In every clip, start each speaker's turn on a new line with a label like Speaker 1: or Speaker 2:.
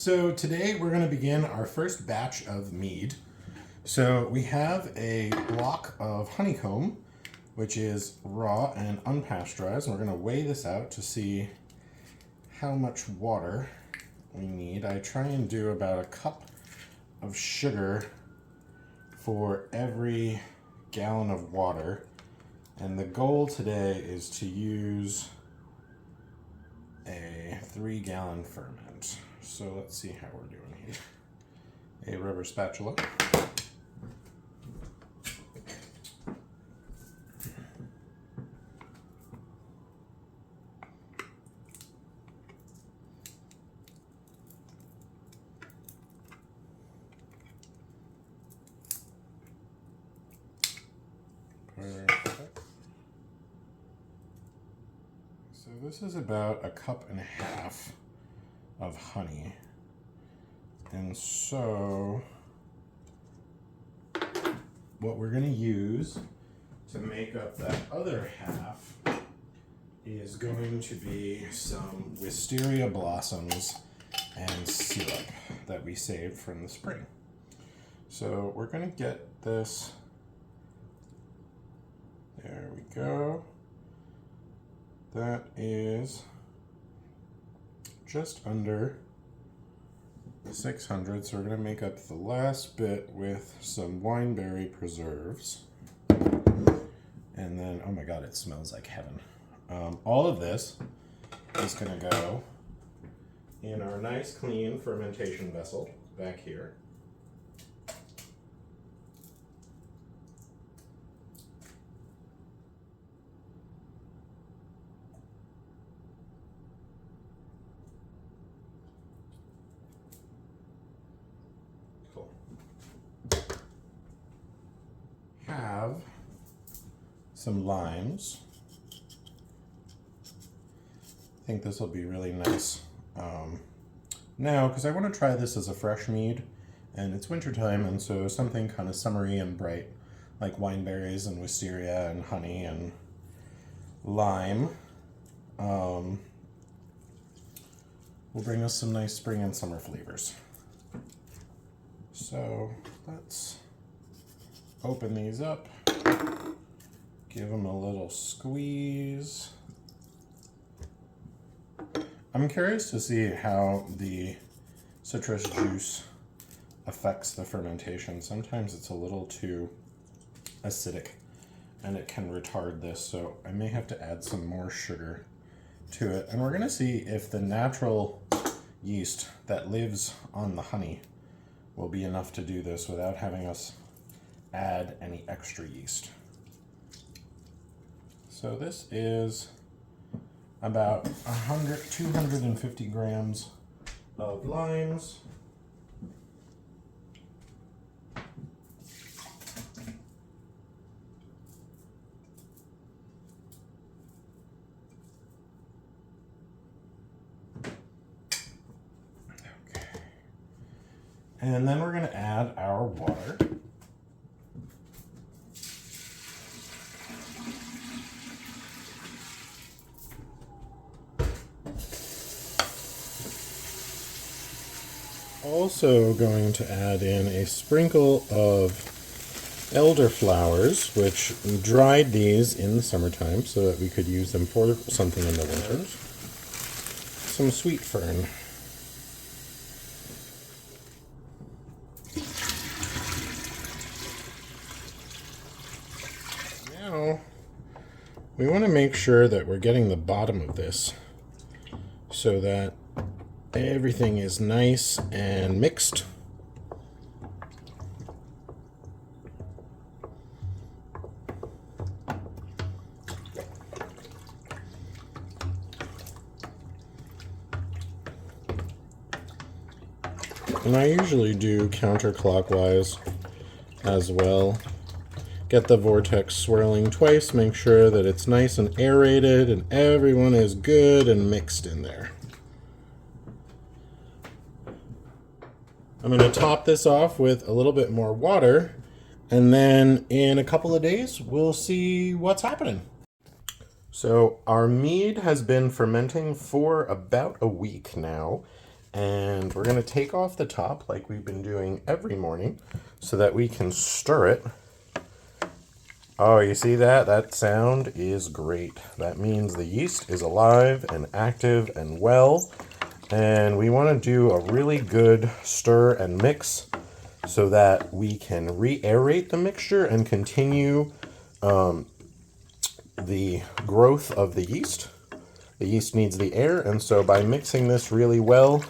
Speaker 1: So today we're going to begin our first batch of mead. So we have a block of honeycomb, which is raw and unpasteurized, and we're going to weigh this out to see how much water we need. I try and do about a cup of sugar for every gallon of water, and the goal today is to use a 3-gallon ferment. So let's see how we're doing here. A rubber spatula. Perfect. So this is about a cup and a half of honey. And so what we're going to use to make up that other half is going to be some wisteria blossoms and syrup that we saved from the spring. So we're going to get this, there we go. That is just under 600, so we're going to make up the last bit with some wineberry preserves. And then, oh my god, it smells like heaven. All of this is going to go in our nice clean fermentation vessel back here. Have some limes. I think this will be really nice now, because I want to try this as a fresh mead, and it's wintertime, and so something kind of summery and bright like wineberries and wisteria and honey and lime will bring us some nice spring and summer flavors. So let's open these up, give them a little squeeze. I'm curious to see how the citrus juice affects the fermentation. Sometimes it's a little too acidic and it can retard this, so I may have to add some more sugar to it. And we're gonna see if the natural yeast that lives on the honey will be enough to do this without having us add any extra yeast. So this is about 250 grams of limes. Okay. And then we're going to add our water. Also going to add in a sprinkle of elderflowers, which we dried these in the summertime so that we could use them for something in the winter. Some sweet fern. Now, we want to make sure that we're getting the bottom of this so that everything is nice and mixed. And I usually do counterclockwise as well. Get the vortex swirling twice, make sure that it's nice and aerated and everyone is good and mixed in there. I'm going to top this off with a little bit more water, and then in a couple of days, we'll see what's happening. So our mead has been fermenting for about a week now, And we're going to take off the top like we've been doing every morning so that we can stir it. Oh, you see that? That sound is great. That means the yeast is alive and active and well. And we want to do a really good stir and mix so that we can re-aerate the mixture and continue the growth of the yeast. The yeast needs the air, and so by mixing this really well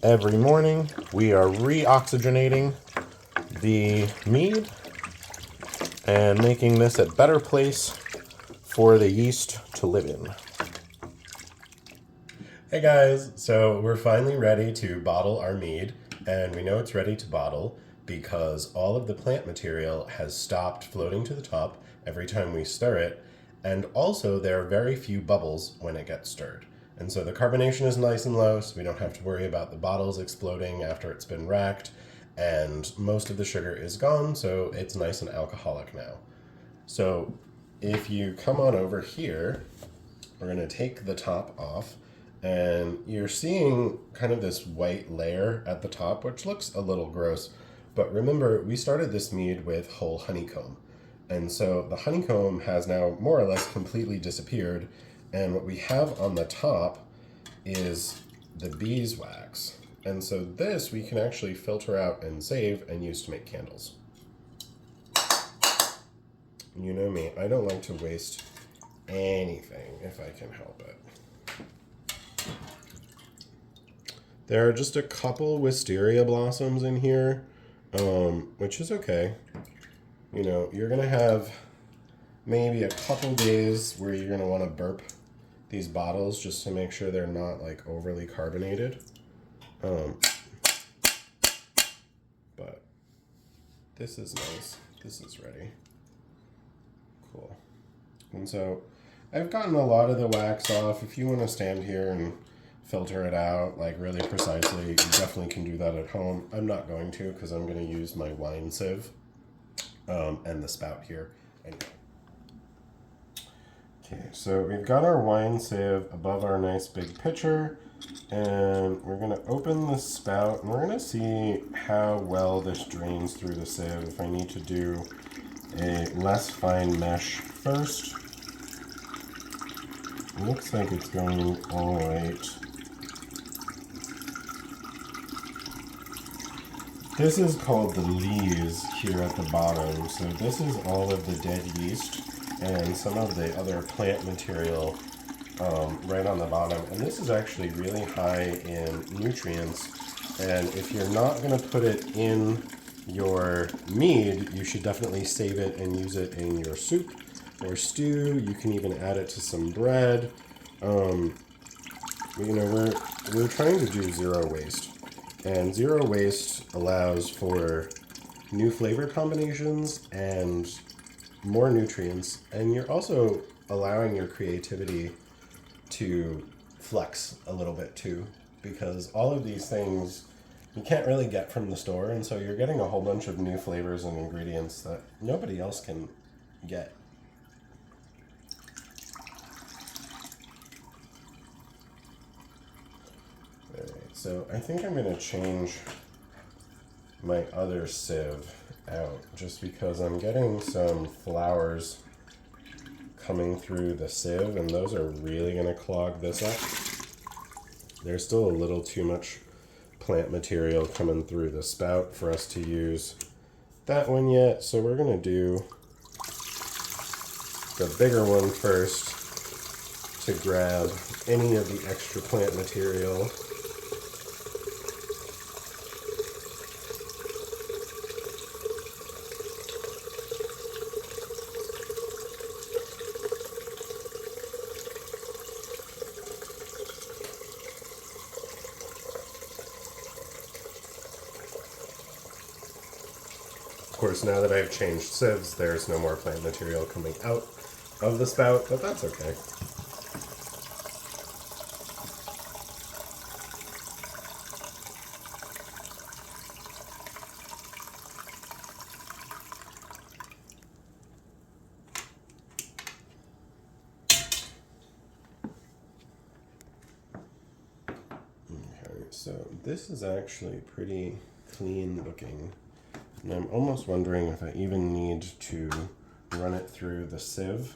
Speaker 1: every morning, we are re-oxygenating the mead and making this a better place for the yeast to live in.
Speaker 2: Hey guys, so we're finally ready to bottle our mead, and we know it's ready to bottle because all of the plant material has stopped floating to the top every time we stir it, and also there are very few bubbles when it gets stirred. And so the carbonation is nice and low, so we don't have to worry about the bottles exploding after it's been racked, and most of the sugar is gone, so it's nice and alcoholic now. So if you come on over here, we're going to take the top off, and you're seeing kind of this white layer at the top, which looks a little gross. But remember, we started this mead with whole honeycomb. And so the honeycomb has now more or less completely disappeared. And what we have on the top is the beeswax. And so this we can actually filter out and save and use to make candles. You know me, I don't like to waste anything if I can help it. There are just a couple wisteria blossoms in here, which is okay. You know, you're going to have maybe a couple days where you're going to want to burp these bottles just to make sure they're not like overly carbonated. But this is nice. This is ready. Cool. And so I've gotten a lot of the wax off. If you want to stand here and filter it out like really precisely, you definitely can do that at home. I'm not going to because I'm going to use my wine sieve and the spout here. Anyway. Okay, so we've got our wine sieve above our nice big pitcher, and we're going to open the spout and we're going to see how well this drains through the sieve. If I need to do a less fine mesh first. Looks like it's going all right. This is called the lees here at the bottom. So this is all of the dead yeast and some of the other plant material right on the bottom. And this is actually really high in nutrients. And if you're not going to put it in your mead, you should definitely save it and use it in your soup or stew. You can even add it to some bread. You know, we're trying to do zero waste. And zero waste allows for new flavor combinations and more nutrients. And you're also allowing your creativity to flex a little bit too, because all of these things you can't really get from the store. And so you're getting a whole bunch of new flavors and ingredients that nobody else can get. So I think I'm going to change my other sieve out just because I'm getting some flowers coming through the sieve, and those are really going to clog this up. There's still a little too much plant material coming through the spout for us to use that one yet, so we're going to do the bigger one first to grab any of the extra plant material. Of course, now that I've changed sieves, there's no more plant material coming out of the spout, but that's okay. Okay, So this is actually pretty clean looking. And I'm almost wondering if I even need to run it through the sieve.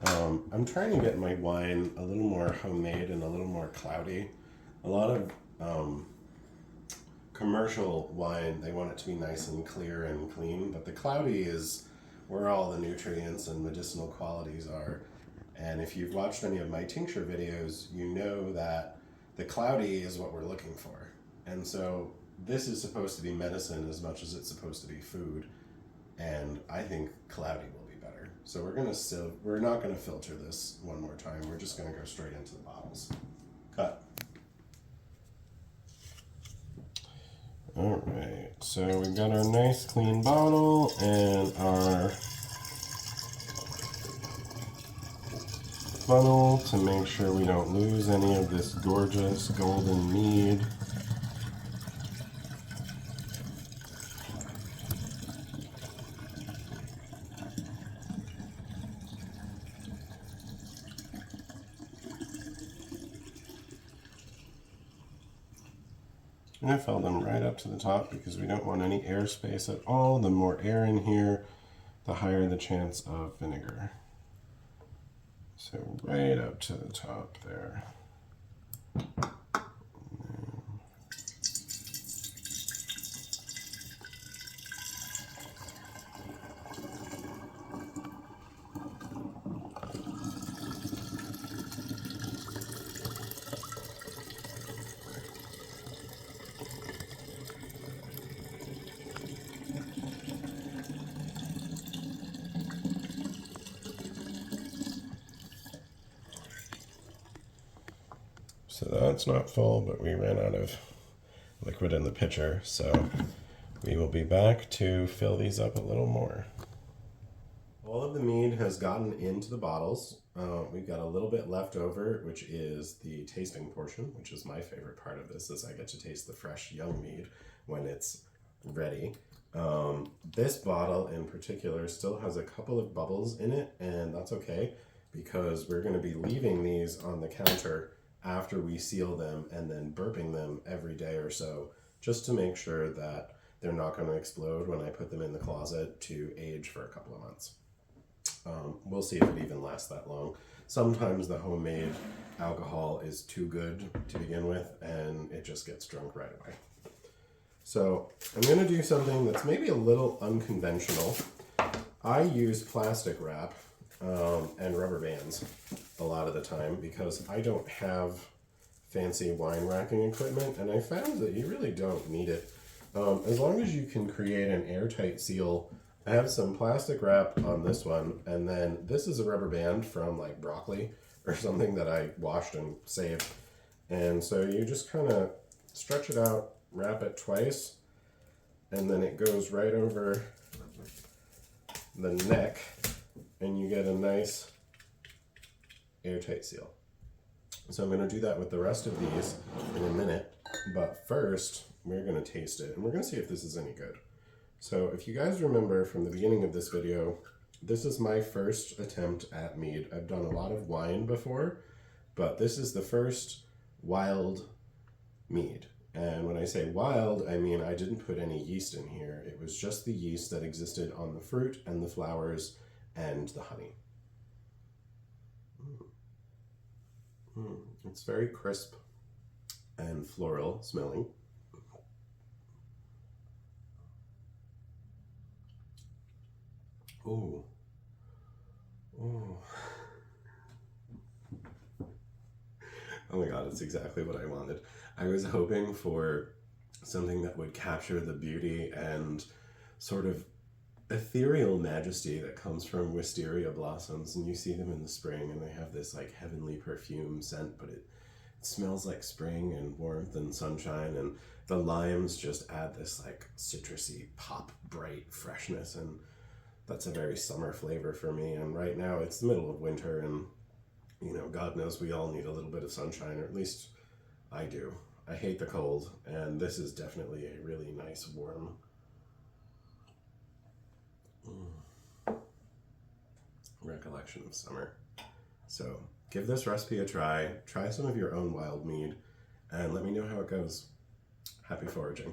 Speaker 2: I'm trying to get my wine a little more homemade and a little more cloudy. A lot of commercial wine, they want it to be nice and clear and clean, but the cloudy is where all the nutrients and medicinal qualities are. And if you've watched any of my tincture videos, you know that the cloudy is what we're looking for. And so this is supposed to be medicine as much as it's supposed to be food. And I think cloudy will be better. So we're not gonna filter this one more time. We're just gonna go straight into the bottles. Cut. All right, so we've got our nice clean bottle and our funnel to make sure we don't lose any of this gorgeous golden mead. I'm going to fill them right up to the top because we don't want any airspace at all. The more air in here, the higher the chance of vinegar. So right up to the top there. So that's not full, but we ran out of liquid in the pitcher, so we will be back to fill these up a little more. All of the mead has gotten into the bottles. We've got a little bit left over, which is the tasting portion, which is my favorite part of this, is I get to taste the fresh young mead when it's ready. This bottle in particular still has a couple of bubbles in it, and that's okay because we're going to be leaving these on the counter after we seal them and then burping them every day or so just to make sure that they're not going to explode when I put them in the closet to age for a couple of months. We'll see if it even lasts that long. Sometimes the homemade alcohol is too good to begin with and it just gets drunk right away. So I'm going to do something that's maybe a little unconventional. I use plastic wrap and rubber bands a lot of the time because I don't have fancy wine racking equipment, and I found that you really don't need it. As long as you can create an airtight seal. I have some plastic wrap on this one, and then this is a rubber band from like broccoli or something that I washed and saved. And so you just kind of stretch it out, wrap it twice, and then it goes right over the neck, and you get a nice airtight seal. So I'm going to do that with the rest of these in a minute, but first we're going to taste it, and we're going to see if this is any good. So if you guys remember from the beginning of this video, this is my first attempt at mead. I've done a lot of wine before, but this is the first wild mead. And when I say wild, I mean I didn't put any yeast in here. It was just the yeast that existed on the fruit and the flowers and the honey. It's very crisp and floral smelling. Oh. Oh. Oh my god, it's exactly what I wanted. I was hoping for something that would capture the beauty and sort of ethereal majesty that comes from wisteria blossoms, and you see them in the spring and they have this like heavenly perfume scent, but it smells like spring and warmth and sunshine, and the limes just add this like citrusy pop bright freshness, and that's a very summer flavor for me. And right now it's the middle of winter, and you know, God knows we all need a little bit of sunshine, or at least I do. I hate the cold, and this is definitely a really nice warm recollection of summer. So give this recipe a try. Try some of your own wild mead, and let me know how it goes. Happy foraging.